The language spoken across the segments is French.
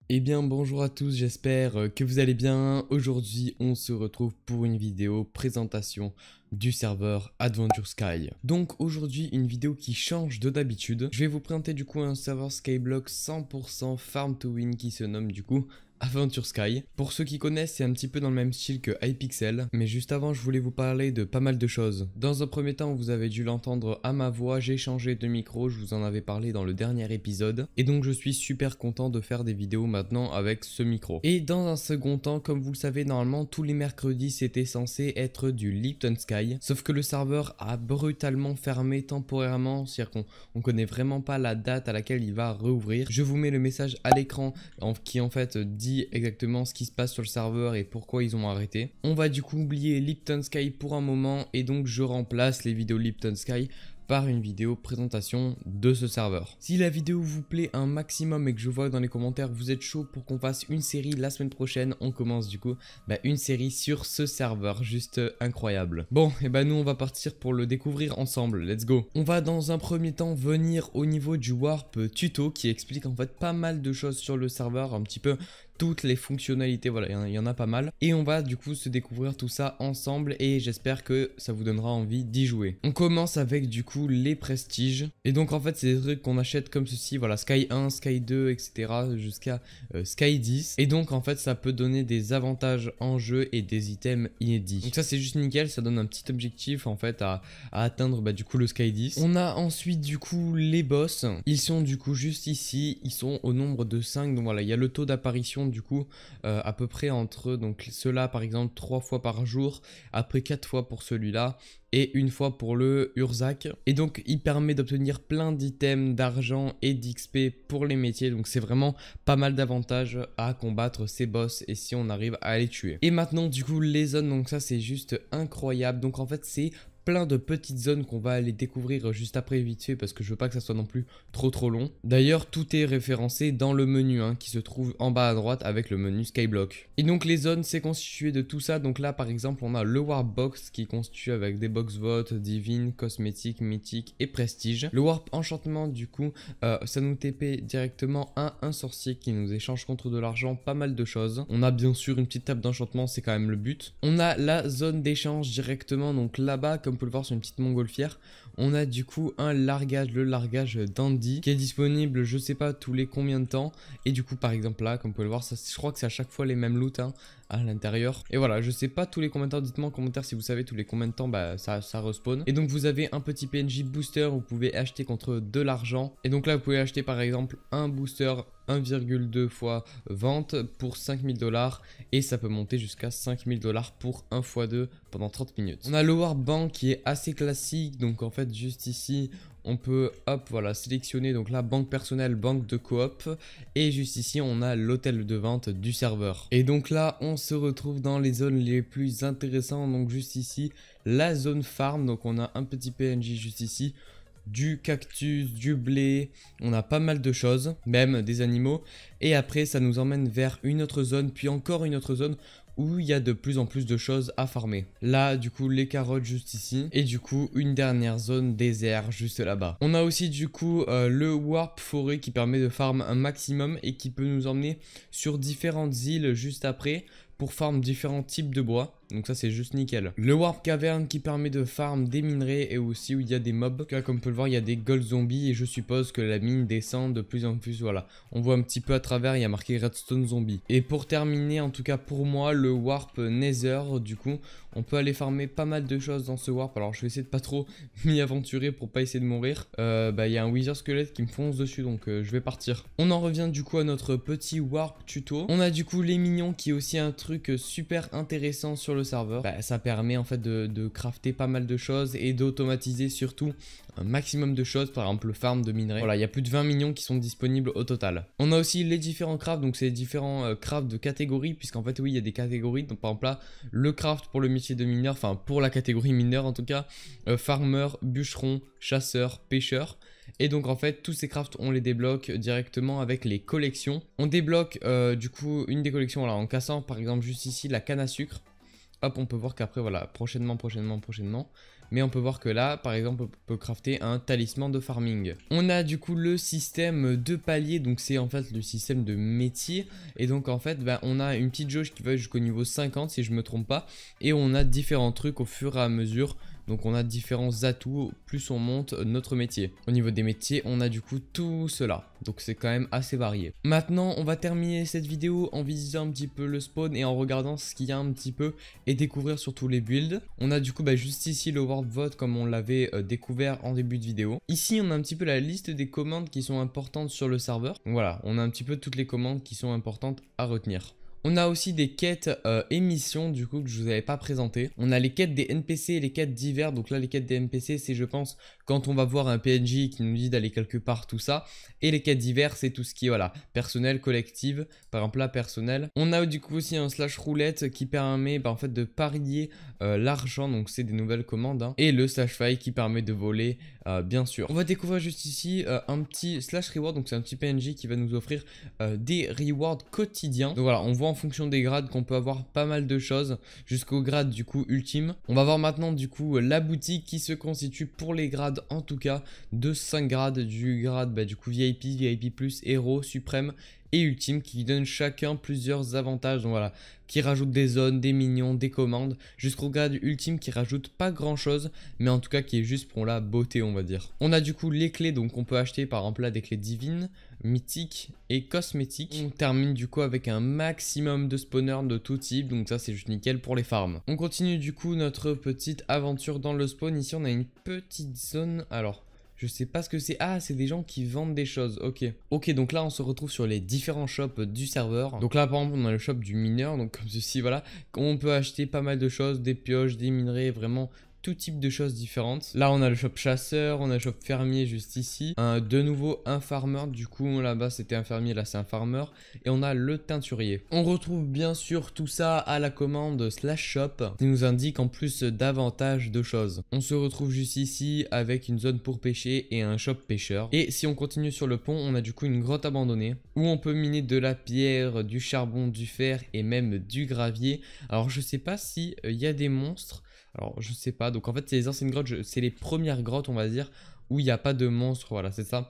Eh bien bonjour à tous, j'espère que vous allez bien. Aujourd'hui on se retrouve pour une vidéo présentation du serveur Adventure Sky. Donc aujourd'hui une vidéo qui change de d'habitude. Je vais vous présenter du coup un serveur Skyblock 100% farm to win qui se nomme du coup Adventure Sky. Pour ceux qui connaissent, c'est un petit peu dans le même style que Hypixel, mais juste avant je voulais vous parler de pas mal de choses. Dans un premier temps, vous avez dû l'entendre à ma voix, j'ai changé de micro, je vous en avais parlé dans le dernier épisode, et donc je suis super content de faire des vidéos maintenant avec ce micro. Et dans un second temps, comme vous le savez, normalement tous les mercredis c'était censé être du Lipton Sky, sauf que le serveur a brutalement fermé temporairement, c'est-à-dire qu'on connaît vraiment pas la date à laquelle il va rouvrir. Je vous mets le message à l'écran qui en fait dit exactement ce qui se passe sur le serveur et pourquoi ils ont arrêté. On va du coup oublier Lipton Sky pour un moment et donc je remplace les vidéos Lipton Sky par une vidéo présentation de ce serveur. Si la vidéo vous plaît un maximum et que je vois dans les commentaires vous êtes chaud pour qu'on fasse une série la semaine prochaine, on commence du coup une série sur ce serveur, juste incroyable. Bon, et nous on va partir pour le découvrir ensemble, let's go. On va dans un premier temps venir au niveau du warp tuto qui explique en fait pas mal de choses sur le serveur, un petit peu toutes les fonctionnalités, voilà, il y en a pas mal. Et on va du coup se découvrir tout ça ensemble et j'espère que ça vous donnera envie d'y jouer. On commence avec du coup les prestiges. Et donc en fait c'est des trucs qu'on achète comme ceci, voilà, Sky 1, Sky 2, etc. jusqu'à Sky 10. Et donc en fait ça peut donner des avantages en jeu et des items inédits. Donc ça c'est juste nickel, ça donne un petit objectif en fait à atteindre du coup le Sky 10. On a ensuite du coup les boss. Ils sont du coup juste ici, ils sont au nombre de 5. Donc voilà, il y a le taux d'apparition du coup à peu près entre donc ceux-là par exemple 3 fois par jour, après 4 fois pour celui-là et une fois pour le Urzac. Et donc il permet d'obtenir plein d'items, d'argent et d'XP pour les métiers, donc c'est vraiment pas mal d'avantages à combattre ces boss et si on arrive à les tuer. Et maintenant du coup les zones, donc ça c'est juste incroyable. Donc en fait c'est plein de petites zones qu'on va aller découvrir juste après vite fait parce que je veux pas que ça soit non plus trop long. D'ailleurs tout est référencé dans le menu qui se trouve en bas à droite avec le menu Skyblock. Et donc les zones c'est constitué de tout ça. Donc là par exemple on a le Warp Box qui est constitué avec des box votes, divine, cosmétique, mythique et prestige. Le Warp Enchantement du coup ça nous TP directement un sorcier qui nous échange contre de l'argent, pas mal de choses. On a bien sûr une petite table d'enchantement, c'est quand même le but. On a la zone d'échange directement, donc là-bas comme on peut le voir sur une petite montgolfière, on a du coup un largage, le largage d'Andy qui est disponible je sais pas tous les combien de temps. Et du coup par exemple là comme vous pouvez le voir, ça, je crois que c'est à chaque fois les mêmes loots à l'intérieur. Et voilà, je sais pas tous les combien de temps, dites-moi en commentaire si vous savez tous les combien de temps ça respawn. Et donc vous avez un petit PNJ booster, vous pouvez acheter contre de l'argent. Et donc là vous pouvez acheter par exemple un booster 1,2 fois vente pour 5000 $, et ça peut monter jusqu'à 5000 $ pour 1 x 2 pendant 30 minutes. On a le Warp Bank qui est assez classique, donc en fait juste ici on peut hop voilà sélectionner donc la banque personnelle, banque de coop, et juste ici on a l'hôtel de vente du serveur. Et donc là on se retrouve dans les zones les plus intéressantes, donc juste ici la zone farm, donc on a un petit PNJ juste ici, du cactus, du blé, on a pas mal de choses, même des animaux. Et après ça nous emmène vers une autre zone, puis encore une autre zone où il y a de plus en plus de choses à farmer. Là du coup les carottes juste ici, et du coup une dernière zone désert juste là-bas. On a aussi du coup le Warp Forêt qui permet de farm un maximum et qui peut nous emmener sur différentes îles juste après pour farm différents types de bois. Donc ça c'est juste nickel. Le Warp Cavern qui permet de farm des minerais et aussi où il y a des mobs. Là, comme on peut le voir il y a des gold zombies et je suppose que la mine descend de plus en plus. Voilà, on voit un petit peu à travers, il y a marqué Redstone Zombie. Et pour terminer, en tout cas pour moi, le Warp Nether, du coup on peut aller farmer pas mal de choses dans ce Warp. Alors je vais essayer de pas trop m'y aventurer pour pas essayer de mourir. Il y a un Wither Squelette qui me fonce dessus, donc je vais partir. On en revient du coup à notre petit Warp tuto. On a du coup les minions qui est aussi un truc super intéressant sur le serveur. Ça permet en fait de crafter pas mal de choses et d'automatiser surtout un maximum de choses, par exemple le farm de minerais. Voilà, il y a plus de 20 minions qui sont disponibles au total. On a aussi les différents crafts, donc c'est les différents crafts de catégories, puisqu'en fait oui il y a des catégories. Donc par exemple là, le craft pour le métier de mineur, enfin pour la catégorie mineur en tout cas, farmer, bûcheron, chasseur, pêcheur. Et donc en fait tous ces crafts on les débloque directement avec les collections. On débloque du coup une des collections là, en cassant par exemple juste ici la canne à sucre. hop, on peut voir qu'après, voilà, prochainement. Mais on peut voir que là, par exemple, on peut crafter un talisman de farming. On a du coup le système de palier, donc c'est en fait le système de métier. Et donc en fait, bah, on a une petite jauge qui va jusqu'au niveau 50 si je me trompe pas. Et on a différents trucs au fur et à mesure. Donc on a différents atouts, plus on monte notre métier. Au niveau des métiers, on a du coup tout cela. Donc c'est quand même assez varié. Maintenant, on va terminer cette vidéo en visitant un petit peu le spawn et en regardant ce qu'il y a un petit peu et découvrir surtout les builds. On a du coup juste ici le World Vote comme on l'avait découvert en début de vidéo. Ici, on a un petit peu la liste des commandes qui sont importantes sur le serveur. Donc voilà, on a un petit peu toutes les commandes qui sont importantes à retenir. On a aussi des quêtes et missions du coup que je vous avais pas présenté. On a les quêtes des NPC et les quêtes divers. Donc là les quêtes des NPC c'est je pense quand on va voir un PNJ qui nous dit d'aller quelque part tout ça. Et les quêtes divers c'est tout ce qui est voilà personnel, collective. Par exemple là personnel. On a du coup aussi un slash roulette qui permet en fait de parier l'argent. Donc c'est des nouvelles commandes hein. Et le slash faille qui permet de voler bien sûr. On va découvrir juste ici un petit slash reward. Donc c'est un petit PNJ qui va nous offrir des rewards quotidiens. Donc voilà on voit en fonction des grades qu'on peut avoir pas mal de choses jusqu'au grade du coup ultime. On va voir maintenant du coup la boutique qui se constitue pour les grades en tout cas de 5 grades du grade du coup VIP, VIP+, héros, suprême et ultime qui donne chacun plusieurs avantages. Donc voilà, qui rajoute des zones, des minions, des commandes jusqu'au grade ultime qui rajoute pas grand chose mais en tout cas qui est juste pour la beauté on va dire. On a du coup les clés donc on peut acheter par exemple là des clés divines, mythiques et cosmétiques. On termine du coup avec un maximum de spawners de tout type donc ça c'est juste nickel pour les farms. On continue du coup notre petite aventure dans le spawn. Ici on a une petite zone alors je sais pas ce que c'est. Ah, c'est des gens qui vendent des choses. Ok. Ok, donc là, on se retrouve sur les différents shops du serveur. Donc là, par exemple, on a le shop du mineur. Donc comme ceci, voilà. On peut acheter pas mal de choses. Des pioches, des minerais, vraiment tout type de choses différentes. Là, on a le shop chasseur. On a le shop fermier juste ici. De nouveau, un farmer. Du coup, là-bas, c'était un fermier. Là, c'est un farmer. Et on a le teinturier. On retrouve bien sûr tout ça à la commande slash shop. Qui nous indique en plus davantage de choses. On se retrouve juste ici avec une zone pour pêcher et un shop pêcheur. Et si on continue sur le pont, on a du coup une grotte abandonnée où on peut miner de la pierre, du charbon, du fer et même du gravier. Alors je sais pas si y a des monstres. Alors je sais pas. Donc en fait c'est les anciennes grottes, c'est les premières grottes on va dire où il n'y a pas de monstres. Voilà c'est ça.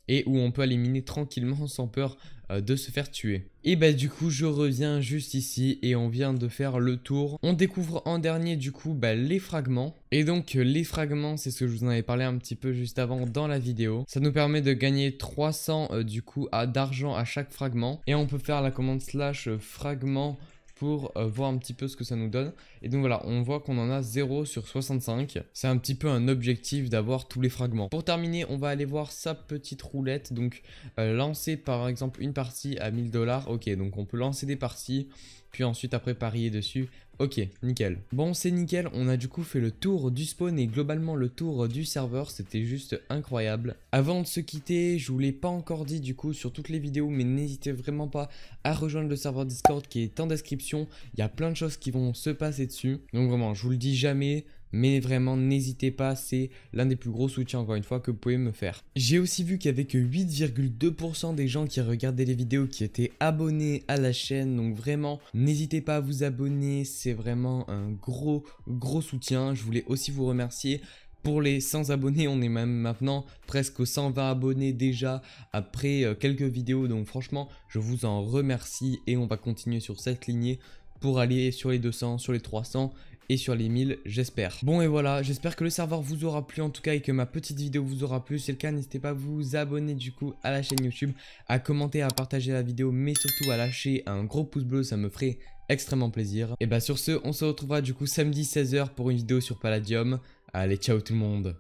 Et où on peut aller miner tranquillement sans peur de se faire tuer. Et bah du coup je reviens juste ici et on vient de faire le tour. On découvre en dernier du coup les fragments. Et donc les fragments c'est ce que je vous en avais parlé un petit peu juste avant dans la vidéo. Ça nous permet de gagner 300 du coup d'argent à chaque fragment. Et on peut faire la commande slash fragment pour voir un petit peu ce que ça nous donne. Et donc voilà, on voit qu'on en a 0 sur 65. C'est un petit peu un objectif d'avoir tous les fragments. Pour terminer, on va aller voir sa petite roulette. Donc lancer par exemple une partie à 1000 $. Ok, donc on peut lancer des parties, puis ensuite après parier dessus. Ok, nickel. Bon, c'est nickel, on a du coup fait le tour du spawn et globalement le tour du serveur, c'était juste incroyable. Avant de se quitter, je vous l'ai pas encore dit du coup sur toutes les vidéos, mais n'hésitez vraiment pas à rejoindre le serveur Discord qui est en description. Il y a plein de choses qui vont se passer dessus. Donc vraiment, je vous le dis jamais, mais vraiment n'hésitez pas, c'est l'un des plus gros soutiens encore une fois que vous pouvez me faire. J'ai aussi vu qu'il y avait que 8,2% des gens qui regardaient les vidéos qui étaient abonnés à la chaîne, donc vraiment n'hésitez pas à vous abonner, c'est vraiment un gros soutien. Je voulais aussi vous remercier pour les 100 abonnés, on est même maintenant presque aux 120 abonnés déjà après quelques vidéos, donc franchement je vous en remercie et on va continuer sur cette lignée pour aller sur les 200, sur les 300 et sur les 1000 j'espère. Bon et voilà, j'espère que le serveur vous aura plu en tout cas et que ma petite vidéo vous aura plu. Si c'est le cas, n'hésitez pas à vous abonner du coup à la chaîne YouTube, à commenter, à partager la vidéo, mais surtout à lâcher un gros pouce bleu, ça me ferait extrêmement plaisir. Et bah sur ce, on se retrouvera du coup samedi 16 h pour une vidéo sur Palladium. Allez, ciao tout le monde.